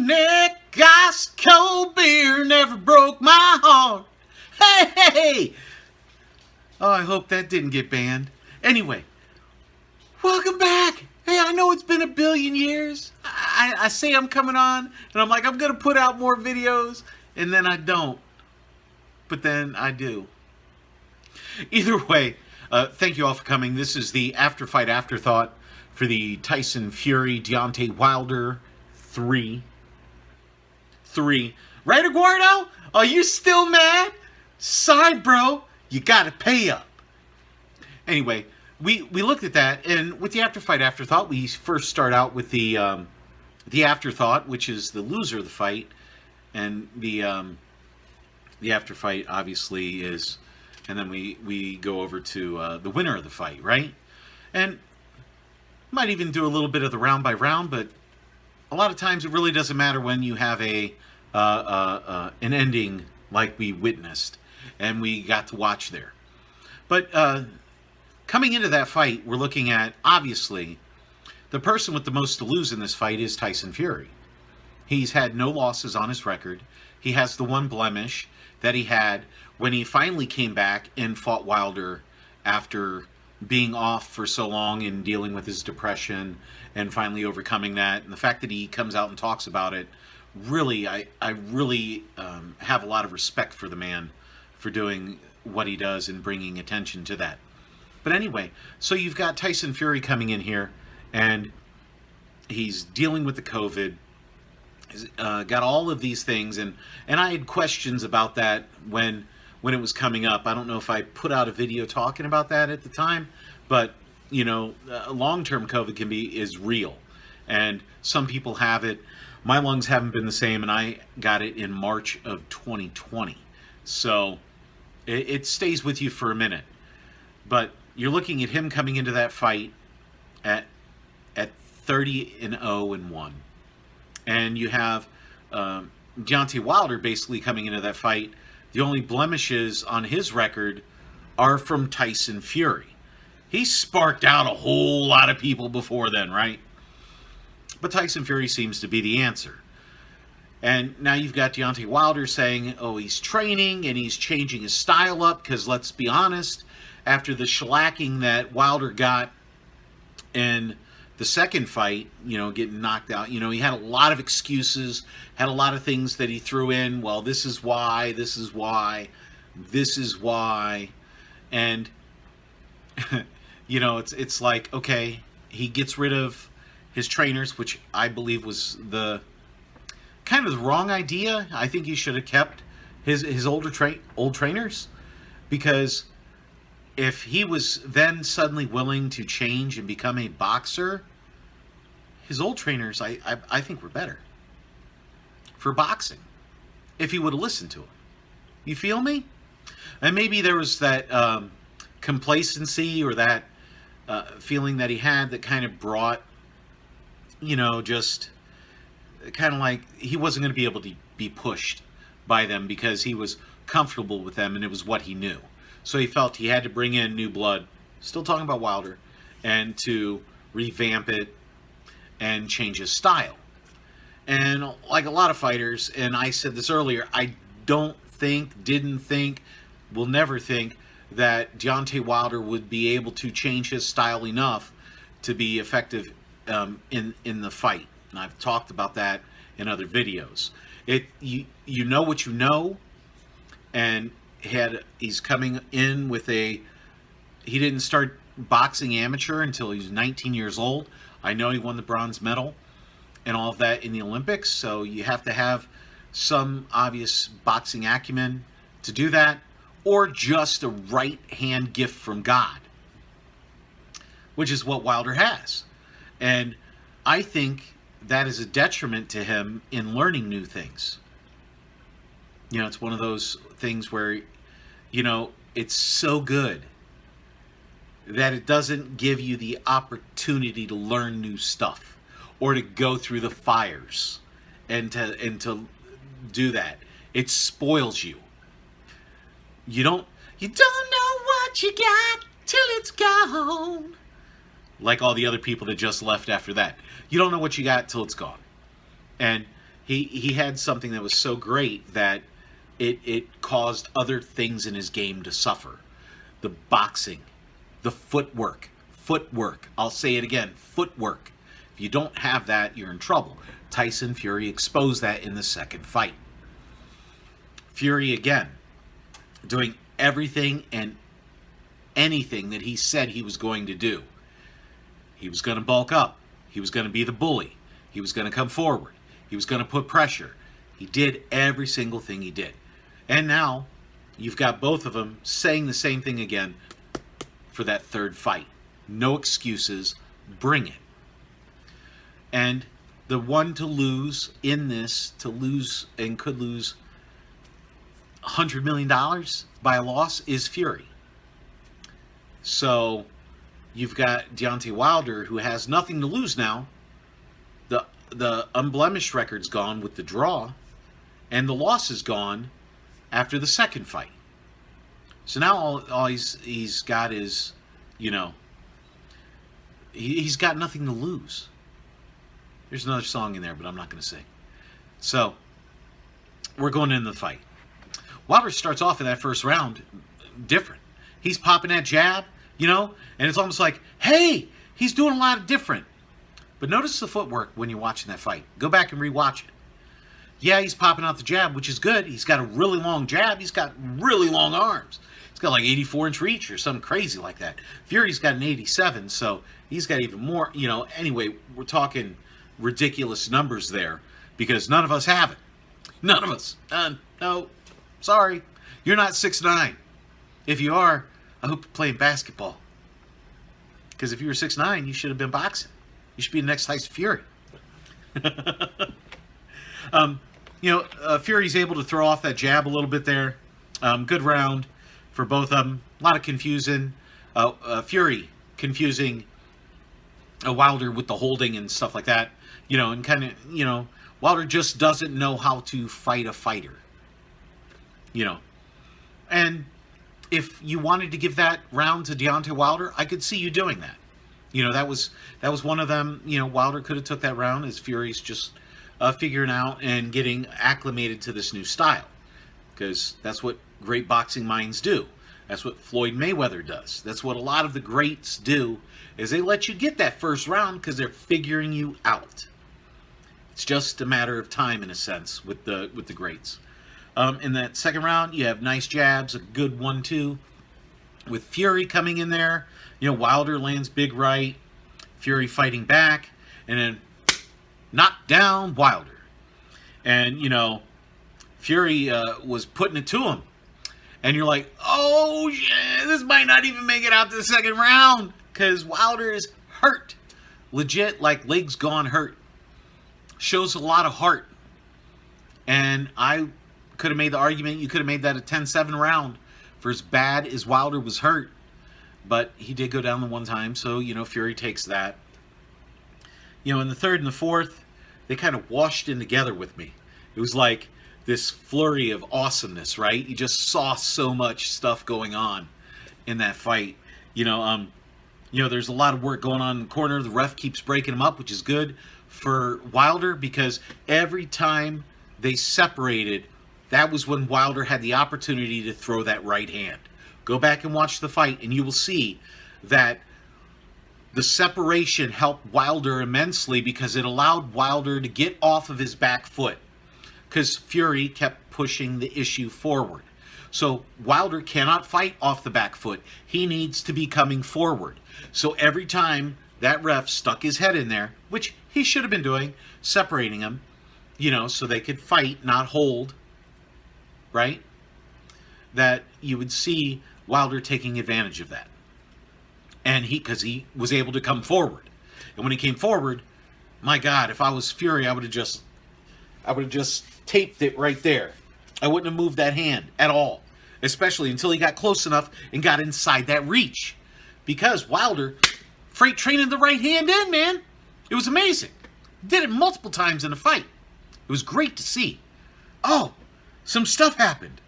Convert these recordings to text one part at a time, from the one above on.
long neck, ice cold beer never broke my heart. Hey, hey, hey. Oh, I hope that didn't get banned. Anyway, welcome back. Hey, I know it's been a billion years. I say I'm coming on, and I'm like, I'm going to put out more videos, and then I don't. But then I do. Either way, thank you all for coming. This is the Afterfight Afterthought for the Tyson Fury Deontay Wilder 3. Right, Eduardo? Are you still mad? Sorry, bro. You gotta pay up. Anyway, we looked at that, and with the Afterfight Afterthought, we first start out with the Afterthought, which is the loser of the fight, and the Afterfight obviously is, and then we go over to the winner of the fight, right? And might even do a little bit of the round by round, but a lot of times it really doesn't matter when you have an ending like we witnessed and we got to watch there. But coming into that fight, we're looking at, obviously, the person with the most to lose in this fight is Tyson Fury. He's had no losses on his record. He has the one blemish that he had when he finally came back and fought Wilder after being off for so long and dealing with his depression and finally overcoming that. And the fact that he comes out and talks about it, really, I really have a lot of respect for the man for doing what he does and bringing attention to that. But anyway, so you've got Tyson Fury coming in here, and he's dealing with the COVID. He's got all of these things, and I had questions about that when it was coming up. I don't know if I put out a video talking about that at the time, but you know, long-term COVID is real, and some people have it. My lungs haven't been the same, and I got it in March of 2020, so it stays with you for a minute. But you're looking at him coming into that fight at 30-0-1, and you have Deontay Wilder basically coming into that fight. The only blemishes on his record are from Tyson Fury. He sparked out a whole lot of people before then, right? But Tyson Fury seems to be the answer. And now you've got Deontay Wilder saying, oh, he's training and he's changing his style up, because let's be honest, after the shellacking that Wilder got in the second fight, you know, getting knocked out, you know, he had a lot of excuses, had a lot of things that he threw in. Well, this is why, this is why, this is why. And, you know, it's like, okay, he gets rid of his trainers, which I believe was the kind of the wrong idea. I think he should have kept his old trainers, because if he was then suddenly willing to change and become a boxer, his old trainers, I think, were better for boxing if he would have listened to him. You feel me? And maybe there was that complacency or that feeling that he had that kind of brought, you know, just kind of like he wasn't going to be able to be pushed by them because he was comfortable with them and it was what he knew. So he felt he had to bring in new blood, still talking about Wilder, and to revamp it and change his style. And like a lot of fighters, and I said this earlier, I didn't think, will never think that Deontay Wilder would be able to change his style enough to be effective in the fight. And I've talked about that in other videos. You know what you know, and he's coming in with he didn't start boxing amateur until he was 19 years old. I know he won the bronze medal and all of that in the Olympics, so you have to have some obvious boxing acumen to do that, or just a right hand gift from God, which is what Wilder has. And I think that is a detriment to him in learning new things. You know, it's one of those things where, you know, it's so good that it doesn't give you the opportunity to learn new stuff or to go through the fires and to do that. It spoils you. You don't know what you got till it's gone. Like all the other people that just left after that. You don't know what you got till it's gone. And he had something that was so great that it caused other things in his game to suffer. The boxing, the footwork. I'll say it again, footwork. If you don't have that, you're in trouble. Tyson Fury exposed that in the second fight. Fury, again, doing everything and anything that he said he was going to do. He was going to bulk up. He was going to be the bully. He was going to come forward. He was going to put pressure. He did every single thing he did. And now you've got both of them saying the same thing again for that third fight. No excuses. Bring it. And the one to lose in this, to lose and could lose $100 million by a loss, is Fury. So you've got Deontay Wilder, who has nothing to lose now. The unblemished record's gone with the draw, and the loss is gone after the second fight. So now all he's got is, he's got nothing to lose. There's another song in there, but I'm not going to sing. So we're going into the fight. Wilder starts off in that first round different. He's popping that jab, and it's almost like, hey, he's doing a lot of different. But notice the footwork when you're watching that fight. Go back and rewatch it. Yeah, he's popping out the jab, which is good. He's got a really long jab. He's got really long arms. He's got like 84-inch reach or something crazy like that. Fury's got an 87, so he's got even more. Anyway, we're talking ridiculous numbers there because none of us have it. None of us. No, sorry. You're not 6'9". If you are, I hope you're playing basketball. Because if you were 6'9", you should have been boxing. You should be the next Tyson Fury. Fury's able to throw off that jab a little bit there. Good round for both of them. A lot of confusion. Fury confusing Wilder with the holding and stuff like that. And kind of, Wilder just doesn't know how to fight a fighter. And if you wanted to give that round to Deontay Wilder, I could see you doing that. That was one of them. Wilder could have took that round as Fury's just figuring out and getting acclimated to this new style, because that's what great boxing minds do. That's what Floyd Mayweather does. That's what a lot of the greats do, is they let you get that first round because they're figuring you out. It's just a matter of time, in a sense, with the greats. In that second round, you have nice jabs, a good 1-2 with Fury coming in there. Wilder lands big right, Fury fighting back, and then knocked down Wilder. And, Fury was putting it to him. And you're like, oh, shit, this might not even make it out to the second round, because Wilder is hurt. Legit, like legs gone hurt. Shows a lot of heart. And I could have made the argument, you could have made that a 10-7 round for as bad as Wilder was hurt. But he did go down the one time, so, Fury takes that. In the third and the fourth, they kind of washed in together with me. It was like this flurry of awesomeness, right? You just saw so much stuff going on in that fight. There's a lot of work going on in the corner. The ref keeps breaking them up, which is good for Wilder, because every time they separated, that was when Wilder had the opportunity to throw that right hand. Go back and watch the fight, and you will see that the separation helped Wilder immensely, because it allowed Wilder to get off of his back foot, because Fury kept pushing the issue forward. So Wilder cannot fight off the back foot. He needs to be coming forward. So every time that ref stuck his head in there, which he should have been doing, separating him, so they could fight, not hold, right? That you would see Wilder taking advantage of that. And because he was able to come forward. And when he came forward, my God, if I was Fury, I would have just taped it right there. I wouldn't have moved that hand at all. Especially until he got close enough and got inside that reach. Because Wilder freight training the right hand in, man. It was amazing. Did it multiple times in the fight. It was great to see. Oh, some stuff happened.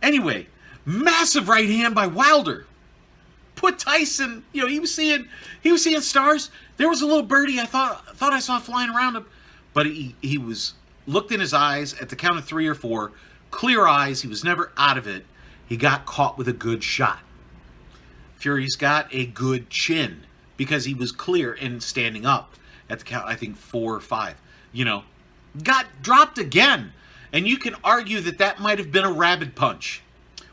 Anyway, massive right hand by Wilder. Put Tyson, he was seeing stars. There was a little birdie I thought I saw flying around him, but he was looked in his eyes at the count of 3 or 4, clear eyes, he was never out of it. He got caught with a good shot. Fury's got a good chin because he was clear and standing up at the count, I think 4 or 5. Got dropped again. And you can argue that that might have been a rabbit punch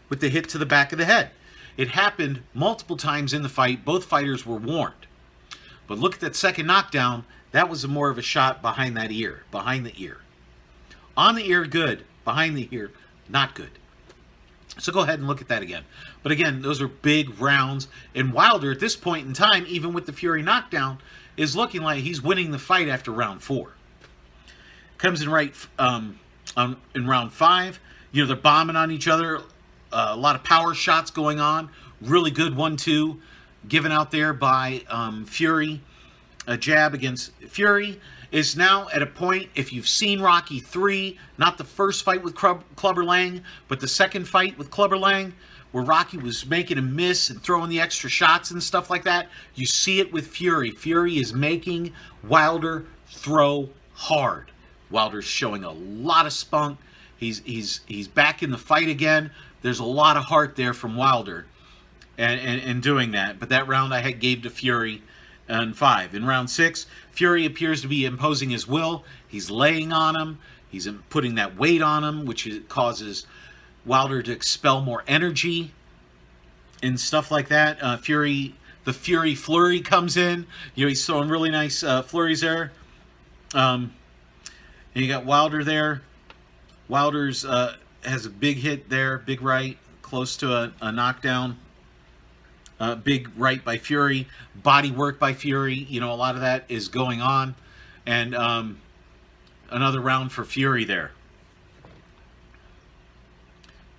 with the hit to the back of the head. It happened multiple times in the fight. Both fighters were warned. But look at that second knockdown. That was more of a shot behind that ear. Behind the ear. On the ear, good. Behind the ear, not good. So go ahead and look at that again. But again, those are big rounds. And Wilder, at this point in time, even with the Fury knockdown, is looking like he's winning the fight after round 4. Comes in in round 5. They're bombing on each other. A lot of power shots going on. Really good 1-2 given out there by Fury. A jab against Fury is now at a point, if you've seen Rocky 3, not the first fight with Clubber Lang, but the second fight with Clubber Lang, where Rocky was making him miss and throwing the extra shots and stuff like that. You see it with Fury. Fury is making Wilder throw hard. Wilder's showing a lot of spunk. He's back in the fight again. There's a lot of heart there from Wilder and doing that. But that round I gave to Fury in 5. In round 6, Fury appears to be imposing his will. He's laying on him. He's putting that weight on him, which causes Wilder to expel more energy and stuff like that. The Fury flurry comes in. He's throwing really nice flurries there. And you got Wilder there. Wilder's has a big hit there, big right, close to a knockdown. Big right by Fury, body work by Fury. A lot of that is going on. And another round for Fury there.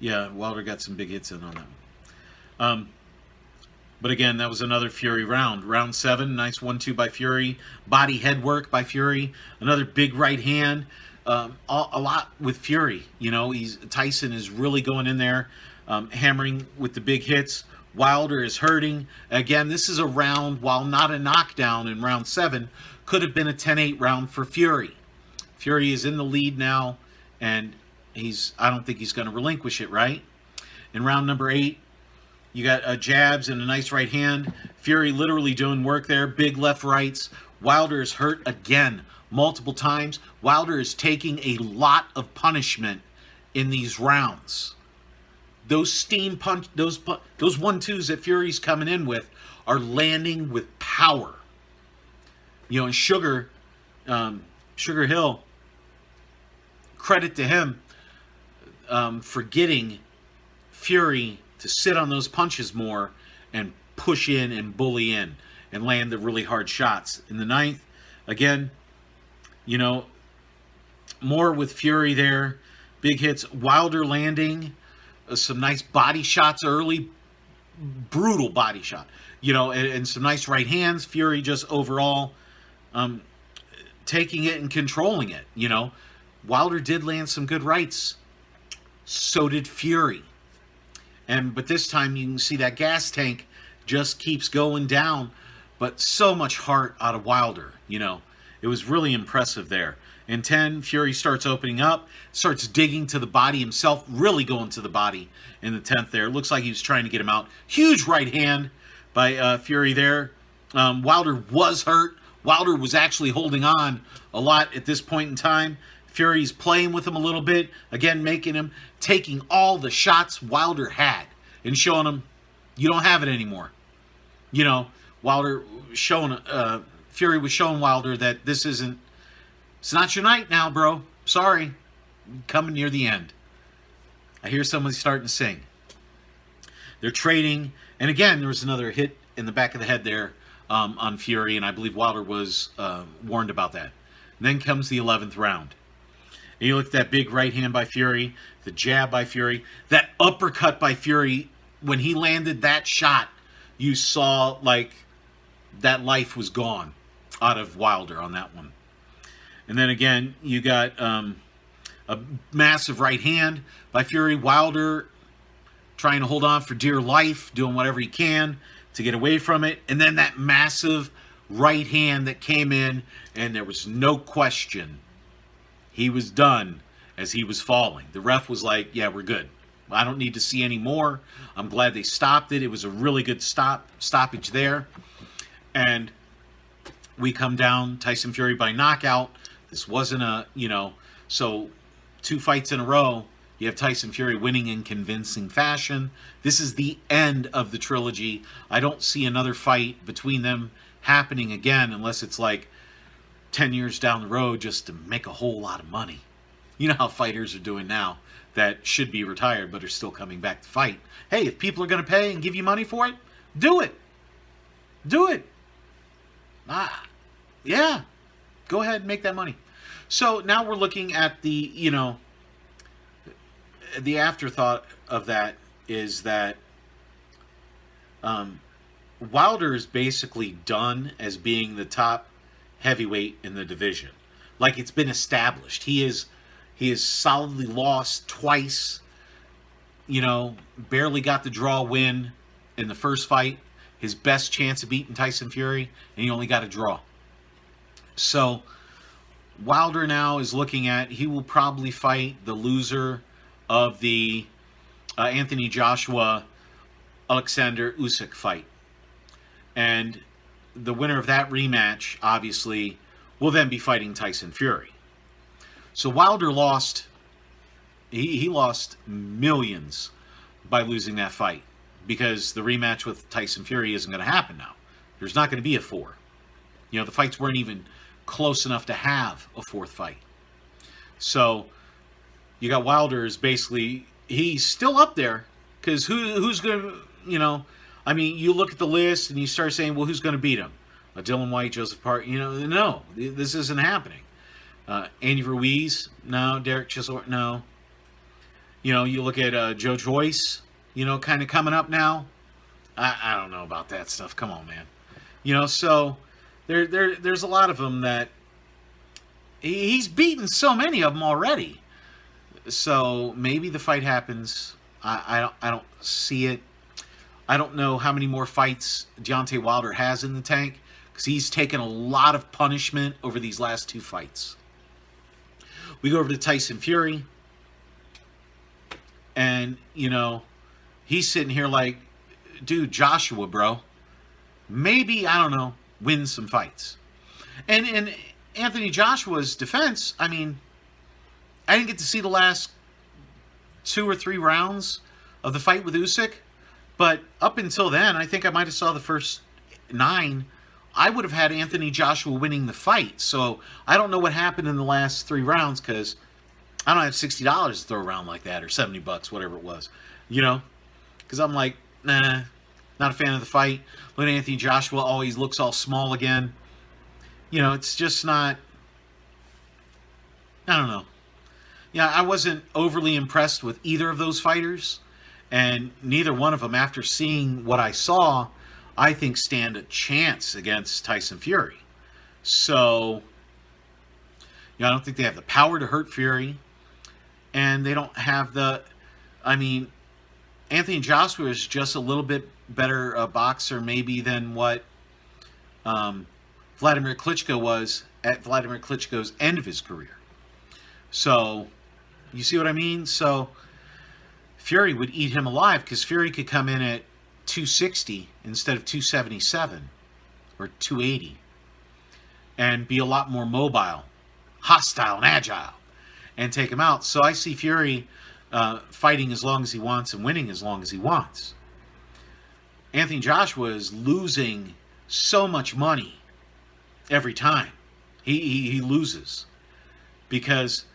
Yeah, Wilder got some big hits in on that one. But again, that was another Fury round. Round 7, nice 1-2 by Fury. Body head work by Fury. Another big right hand. A lot with Fury. Tyson is really going in there, hammering with the big hits. Wilder is hurting. Again, this is a round, while not a knockdown in round 7, could have been a 10-8 round for Fury. Fury is in the lead now, and I don't think he's going to relinquish it, right? In round number 8, you got jabs and a nice right hand. Fury literally doing work there. Big left rights. Wilder is hurt again multiple times. Wilder is taking a lot of punishment in these rounds. Those steam punch, those 1-2s that Fury's coming in with are landing with power. And Sugar Hill, credit to him for getting Fury to sit on those punches more and push in and bully in and land the really hard shots. In the 9th, again, more with Fury there. Big hits. Wilder landing some nice body shots early. Brutal body shot. And some nice right hands. Fury just overall taking it and controlling it. Wilder did land some good rights. So did Fury. But this time you can see that gas tank just keeps going down. But so much heart out of Wilder. It was really impressive there. In 10, Fury starts opening up, starts digging to the body himself, really going to the body in the 10th there. Looks like he was trying to get him out. Huge right hand by Fury there. Wilder was hurt. Wilder was actually holding on a lot at this point in time. Fury's playing with him a little bit. Again, making him, taking all the shots Wilder had and showing him, you don't have it anymore. Wilder showing, Fury was showing Wilder that it's not your night now, bro. Sorry. Coming near the end. I hear somebody starting to sing. They're trading. And again, there was another hit in the back of the head there on Fury, and I believe Wilder was warned about that. And then comes the 11th round. And you look at that big right hand by Fury, the jab by Fury, that uppercut by Fury. When he landed that shot, you saw that life was gone out of Wilder on that one. And then again, you got a massive right hand by Fury. Wilder trying to hold on for dear life, doing whatever he can to get away from it. And then that massive right hand that came in, and there was no question He was done as he was falling. The ref was like, yeah, we're good. I don't need to see any more. I'm glad they stopped it. It was a really good stoppage there. And we come down, Tyson Fury by knockout. This wasn't a, so 2 fights in a row, you have Tyson Fury winning in convincing fashion. This is the end of the trilogy. I don't see another fight between them happening again unless it's like 10 years down the road just to make a whole lot of money. You know how fighters are doing now that should be retired but are still coming back to fight. Hey, if people are going to pay and give you money for it, do it. Do it. Yeah. Go ahead and make that money. So now we're looking at the, the afterthought of that is that Wilder is basically done as being the top heavyweight in the division. Like, it's been established. He is solidly lost twice. Barely got the draw win in the first fight. His best chance of beating Tyson Fury, and he only got a draw. So Wilder now is looking at, he will probably fight the loser of the Anthony Joshua Oleksandr Usyk fight. And the winner of that rematch, obviously, will then be fighting Tyson Fury. So Wilder lost, he lost millions by losing that fight, because the rematch with Tyson Fury isn't going to happen now. There's not going to be a 4. The fights weren't even close enough to have a 4th fight. So you got Wilder is basically, he's still up there, because who's going to, you look at the list and you start saying, well, who's going to beat him? Dillian Whyte, Joseph Park, no, this isn't happening. Andy Ruiz, no. Derek Chisholm, no. You look at Joyce, kind of coming up now. I don't know about that stuff. Come on, man. So there's a lot of them that he's beaten so many of them already. So maybe the fight happens. I don't see it. I don't know how many more fights Deontay Wilder has in the tank, because he's taken a lot of punishment over these last 2 fights. We go over to Tyson Fury, and, he's sitting here like, dude, Joshua, bro, maybe, I don't know, win some fights. And in Anthony Joshua's defense, I didn't get to see the last 2 or 3 rounds of the fight with Usyk, but up until then, I think I might have saw the first 9. I would have had Anthony Joshua winning the fight. So I don't know what happened in the last 3 rounds, because I don't have $60 to throw around like that, or $70, whatever it was. Because I'm like, nah, not a fan of the fight. Look at Anthony Joshua, always looks all small again. It's just not, I don't know. I wasn't overly impressed with either of those fighters, and neither one of them, after seeing what I saw, I think stand a chance against Tyson Fury. So, I don't think they have the power to hurt Fury, and they don't have the, Anthony Joshua is just a little bit better a boxer maybe than what Vladimir Klitschko was at Vladimir Klitschko's end of his career. So, you see what I mean? So, Fury would eat him alive, because Fury could come in at 260 instead of 277 or 280 and be a lot more mobile, hostile, and agile, and take him out. So I see Fury fighting as long as he wants and winning as long as he wants. Anthony Joshua is losing so much money every time he loses, because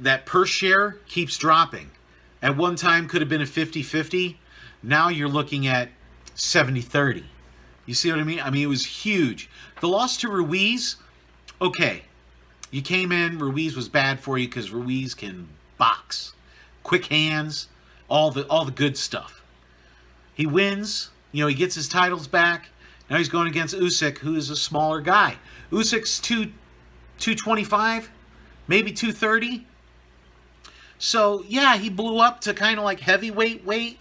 that per share keeps dropping. At one time could have been a 50-50. Now you're looking at 70-30. You see what I mean? It was huge. The loss to Ruiz, okay. You came in, Ruiz was bad for you because Ruiz can box. Quick hands, all the good stuff. He wins, he gets his titles back. Now he's going against Usyk, who is a smaller guy. Usyk's 225, maybe 230. So, yeah, he blew up to kind of like heavyweight weight,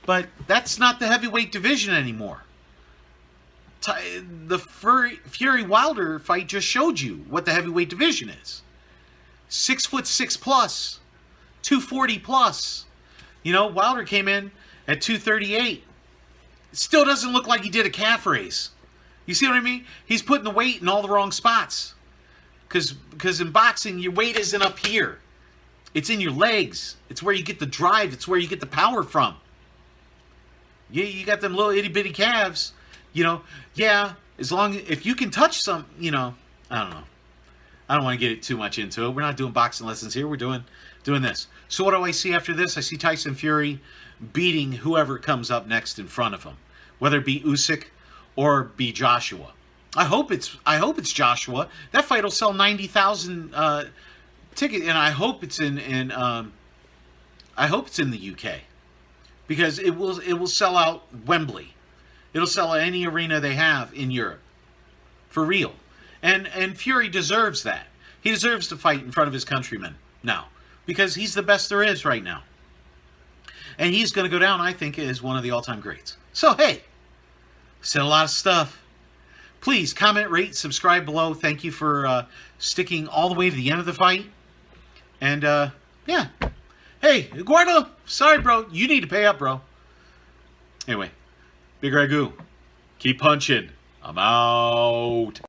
but that's not the heavyweight division anymore. The Fury-Wilder fight just showed you what the heavyweight division is. 6'6" plus, 240 plus. You know, Wilder came in at 238. It still doesn't look like he did a calf raise. You see what I mean? He's putting the weight in all the wrong spots. Because in boxing, your weight isn't up here. It's in your legs. It's where you get the drive. It's where you get the power from. Yeah, you got them little itty bitty calves. You know, yeah, if you can touch some, you know, I don't know. I don't want to get too much into it. We're not doing boxing lessons here. We're doing this. So what do I see after this? I see Tyson Fury beating whoever comes up next in front of him, whether it be Usyk or be Joshua. I hope it's Joshua. That fight will sell 90,000 tickets, and I hope it's in the UK, because it will sell out Wembley. It'll sell out any arena they have in Europe, for real. And Fury deserves that. He deserves to fight in front of his countrymen now, because he's the best there is right now. And he's going to go down, I think, as one of the all-time greats. So, hey, said a lot of stuff. Please comment, rate, subscribe below. Thank you for sticking all the way to the end of the fight. And, yeah. Hey, Eduardo, sorry, bro. You need to pay up, bro. Anyway, Big Ragu, keep punching. I'm out.